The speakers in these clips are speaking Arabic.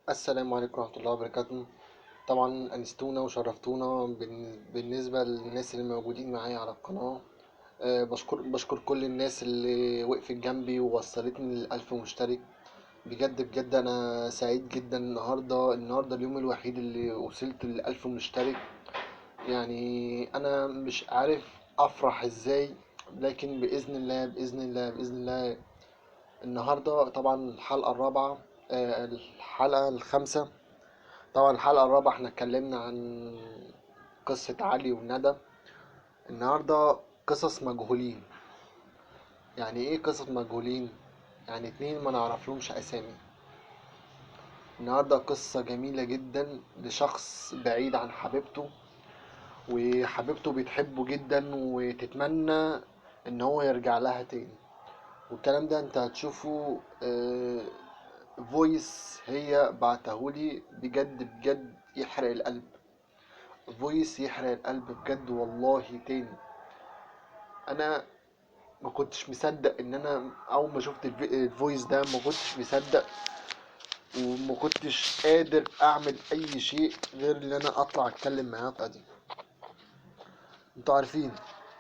السلام عليكم ورحمة الله وبركاته. طبعا أنستونا وشرفتونا بالنسبة للناس اللي موجودين معايا على القناة. بشكر كل الناس اللي وقفت جنبي ووصلتني للألف مشترك. بجد بجد أنا سعيد جدا النهاردة اليوم الوحيد اللي وصلت للألف مشترك. يعني أنا مش عارف أفرح إزاي، لكن بإذن الله بإذن الله بإذن الله. النهاردة طبعا الحلقة الرابعة، الحلقة الخامسة. طبعا الحلقة الرابعة احنا اتكلمنا عن قصة علي وندى. النهاردة قصص مجهولين. يعني ايه قصص مجهولين؟ يعني اتنين ما نعرفلهمش اسامي. النهاردة قصة جميلة جدا لشخص بعيد عن حبيبته، وحبيبته بتحبه جدا وتتمنى ان هو يرجع لها تاني. والكلام ده انت هتشوفه. فويس هي بعتهولي بجد بجد يحرق القلب. فويس يحرق القلب بجد والله تاني. انا ما كنتش مصدق ان انا اول ما شفت الفويس ده ما كنتش مصدق، وما كنتش قادر اعمل اي شيء غير ان انا اطلع اتكلم معاكم دي. انتوا عارفين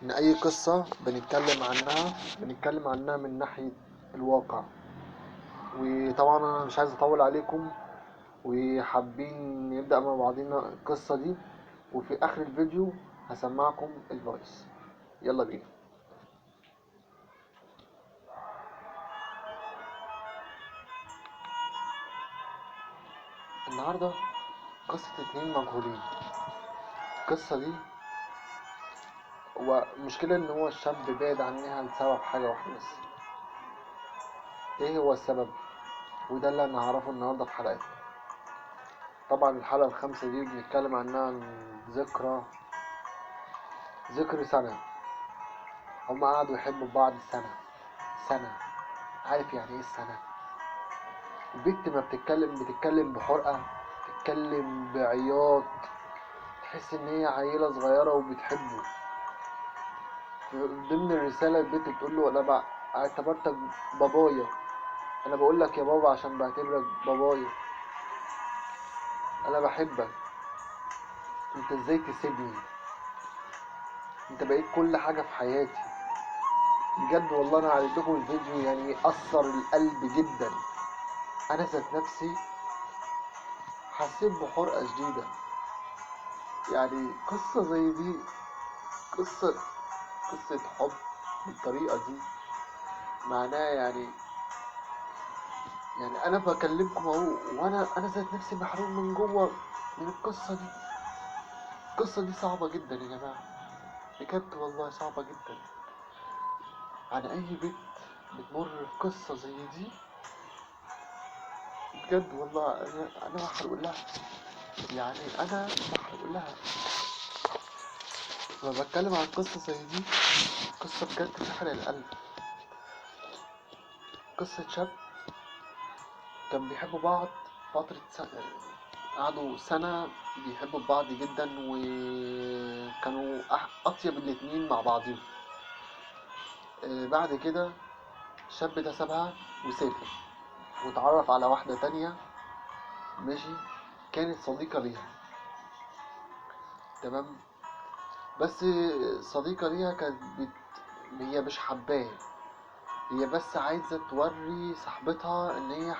ان اي قصة بنتكلم عنها من ناحية الواقع. وطبعا انا مش عايز اطول عليكم، وحابين نبدأ مع بعضينا القصة دي. وفي اخر الفيديو هسمعكم الفويس. يلا بينا. النهاردة قصة اتنين مجهولين. القصة دي هو المشكلة ان هو الشاب بعد عنها لسبب حاجة واحدة بس. ايه هو السبب؟ وده اللي انا هعرفه النهاردة في حلقتنا. طبعا الحلقة الخامسة دي بنتكلم عنها عن ذكر سنة. هما قعدوا يحبوا بعض سنة. عارف يعني ايه السنة؟ البنت ما بتتكلم بحرقة، بتتكلم بعياط، تحس ان هي عيلة صغيرة وبتحبه. في ضمن الرسالة البنت بتقول له انا اعتبرتك بابايا. انا بقول لك يا بابا عشان بعتبرك بابايا. انا بحبك. انت ازاي تسيبني؟ انت بقيت كل حاجة في حياتي. بجد والله انا عرضت لكم الفيديو، يعني اثر القلب جدا. انا ذات نفسي حسيت بحرقة شديدة. يعني قصة زي دي، قصة قصة حب بالطريقة دي، معناها يعني انا بكلمكم اهو، وانا ذات نفسي محروق من جوه من القصة دي. القصة دي صعبة جدا يا جماعة، بجد والله صعبة جدا. عن اي بنت بتمر بقصة زي دي، بجد والله انا محروق لها. يعني انا محروق لها لما بتكلم عن قصة زي دي. قصة بجد تحرق القلب. قصة شاب كان بيحبوا بعض فترة سنة. قعدوا سنة بيحبوا بعض جدا، وكانوا أطيب الاتنين مع بعضهم. بعد كده الشاب ده سابها وسافر، واتعرف على واحدة تانية. ماشي. كانت صديقة ليها. تمام. بس صديقة ليها هي مش حباه. هي بس عايزة توري صاحبتها ان هي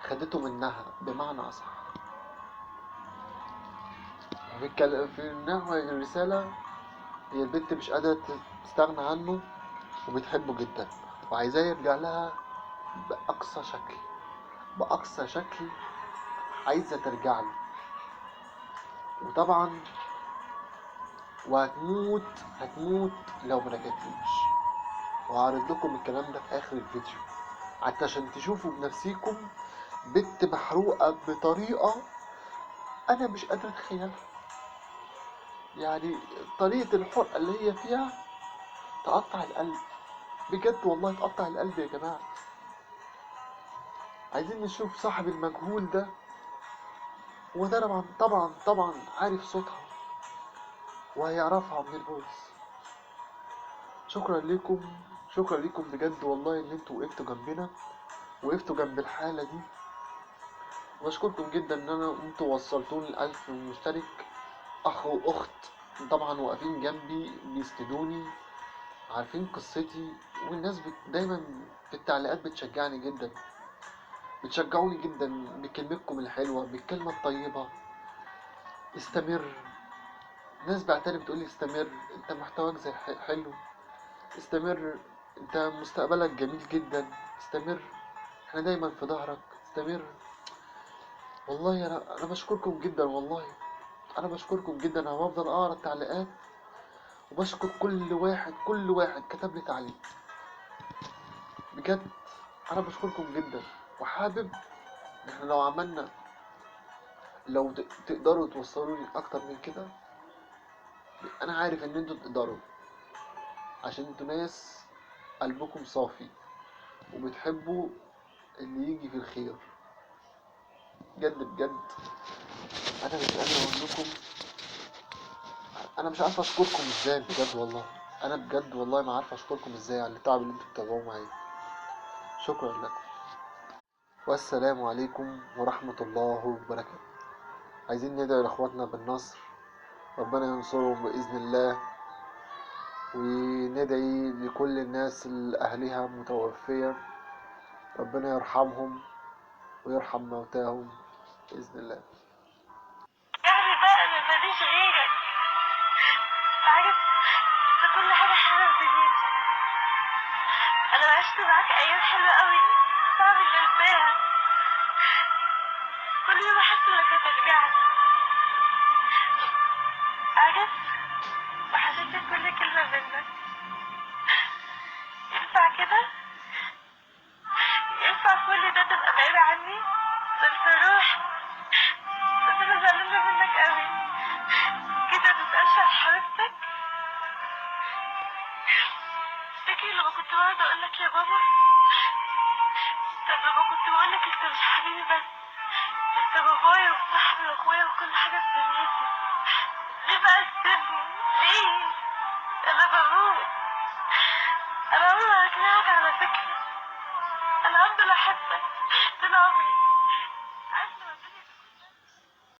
خدته منها بمعنى اصح. في نحو الرسالة، هي البنت مش قادرة تستغنى عنه، وبتحبه جدا، وعايزاه يرجع لها بأقصى شكل. بأقصى شكل عايزة ترجع له. وطبعا هتموت لو ما رجعتلوش. وهعرض لكم الكلام ده في آخر الفيديو عشان تشوفوا بنفسيكم. بنت محروقة بطريقة أنا مش قادر أتخيلها. يعني طريقة الحرقة اللي هي فيها تقطع القلب. بجد والله تقطع القلب يا جماعة. عايزين نشوف صاحب المجهول ده. وده طبعا عارف صوتها وهيعرفها من الفويس. شكرا لكم. شكرا لكم بجد والله ان انتوا وقفتوا جنبنا، وقفتوا جنب الحالة دي. وبشكركم جدا ان انتوا وصلتوني ل1000 مشترك. اخ واخت طبعا واقفين جنبي بيسندوني، عارفين قصتي، والناس دايما في التعليقات بتشجعني جدا، بتشجعوني جدا بكلمتكم الحلوة، بالكلمة الطيبة. استمر. ناس بعتلي بتقولي استمر، انت محتواك زي حلو، استمر، انت مستقبلك جميل جدا، استمر، احنا دايما في ظهرك، استمر. والله انا بشكركم جدا، والله انا بشكركم جدا. انا بفضل اقرا التعليقات وبشكر كل واحد كتب لي تعليق، بجد انا بشكركم جدا. وحابب ان احنا لو عملنا، لو تقدروا توصلوني اكتر من كده، انا عارف ان انتوا تقدروا، عشان انتوا ناس قلبكم صافي وبتحبوا اللي يجي في الخير، بجد بجد. انا مش قادر اقول لكم، انا مش عارف اشكركم ازاي بجد والله. انا بجد والله ما عارف اشكركم ازاي على التعب اللي انتوا بتتابعوه معايا. شكرا لكم، والسلام عليكم ورحمة الله وبركاته. عايزين ندعي لاخواتنا بالنصر، ربنا ينصرهم بإذن الله، وندعي لكل الناس اللي أهلها متوفية، ربنا يرحمهم ويرحم موتاهم بإذن الله. يعني بقى انا ماليش غيرك، عارف انت كل حاجه حلوه في دنيتي. انا عشت معاك ايام حلوه قوي صعب اني انساها. كل يوم احس انك هترجعلي، عارف، وحسيت كل كلمه منك. ينفع كده؟ ينفع كل ده تبقى بعيد عني؟ ده انت روح، بس انا زعلانه منك قوي كده. متقالش على حبيبتك؟ فاكر لما كنت بقعد اقول لك يا بابا؟ طب لما كنت بقول لك انت مش حبيبي بس، انت بابايا وصاحبي واخويا وكل حاجه في دنيتي، ليه بقى تسيبني؟ ليه؟ انا بموت، انا عمري ما هكرهك على فكره، انا هفضل احبك طول عمري.